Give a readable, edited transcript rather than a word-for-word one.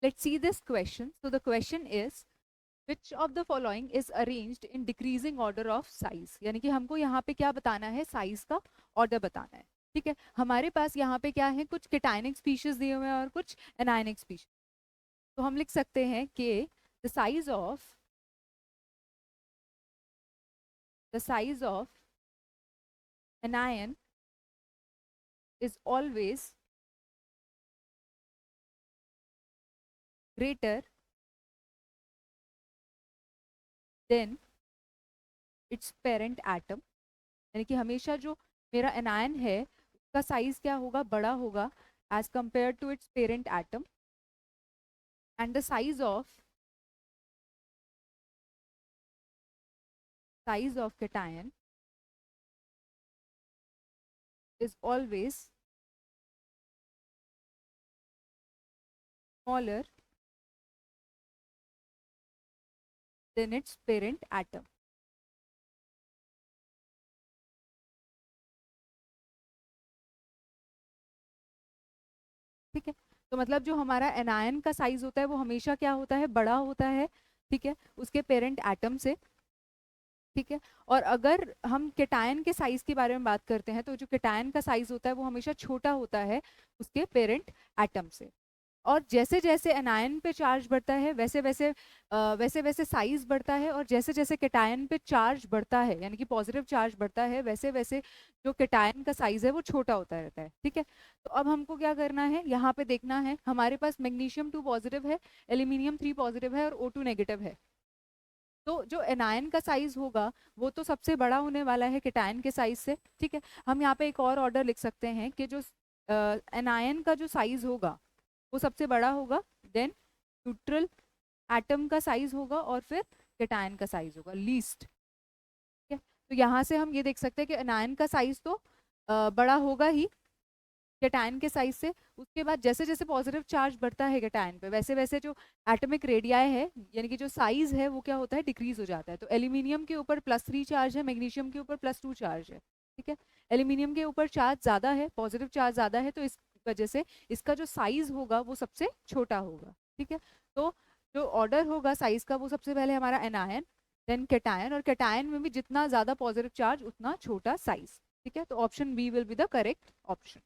Let's see this question. So the question is, which of the following is arranged in decreasing order of size? यानी कि हमको यहाँ पे क्या बताना है, साइज का ऑर्डर बताना है. ठीक है, हमारे पास यहाँ पे क्या है, कुछ केटायनिक स्पीशीज दिए हुए हैं और कुछ एनायनिक स्पीशीज. तो हम लिख सकते हैं कि the size of anion is always greater than its parent atom. यानी कि हमेशा जो मेरा एनायन है उसका साइज क्या होगा, बड़ा होगा as compare to its parent atom. And the size of cation is always smaller than its parent atom. ठीक है, तो मतलब जो हमारा एनायन का साइज होता है वो हमेशा क्या होता है, बड़ा होता है. ठीक है, उसके पेरेंट एटम से. ठीक है, और अगर हम केटायन के साइज के बारे में बात करते हैं तो जो केटायन का साइज होता है वो हमेशा छोटा होता है उसके पेरेंट एटम से. और जैसे जैसे एनायन पे चार्ज बढ़ता है वैसे वैसे साइज बढ़ता है, और जैसे जैसे केटायन पे चार्ज बढ़ता है यानी कि पॉजिटिव चार्ज बढ़ता है वैसे वैसे जो केटायन का साइज है वो छोटा होता रहता है. ठीक है, तो अब हमको क्या करना है, यहाँ पे देखना है हमारे पास मैग्नीशियम 2 पॉजिटिव है, एल्यूमिनियम 3 पॉजिटिव है और O2 नेगेटिव है. तो जो एनायन का साइज होगा वो तो सबसे बड़ा होने वाला है केटायन के साइज से. ठीक है, हम यहाँ पे एक और ऑर्डर लिख सकते हैं कि जो एनायन का जो साइज होगा वो सबसे बड़ा होगा, देन न्यूट्रल एटम का साइज होगा और फिर केटायन का साइज होगा लीस्ट. ठीक है, तो यहाँ से हम ये देख सकते हैं कि एनायन का साइज तो बड़ा होगा ही केटायन के साइज से. उसके बाद जैसे जैसे पॉजिटिव चार्ज बढ़ता है केटायन पे वैसे वैसे जो एटॉमिक रेडियाई है यानी कि जो साइज है वो क्या होता है, डिक्रीज हो जाता है. तो एल्यूमिनियम के ऊपर +3 चार्ज है, मैग्नीशियम के ऊपर +2 चार्ज है. ठीक है, एल्यूमिनियम के ऊपर चार्ज ज़्यादा है, पॉजिटिव चार्ज ज़्यादा है, तो इस वजह से इसका जो साइज होगा वो सबसे छोटा होगा. ठीक है, तो जो ऑर्डर होगा साइज का वो सबसे पहले हमारा एनायन, देन केटायन, और केटायन में भी जितना ज़्यादा पॉजिटिव चार्ज उतना छोटा साइज. ठीक है, तो option B will be the correct option.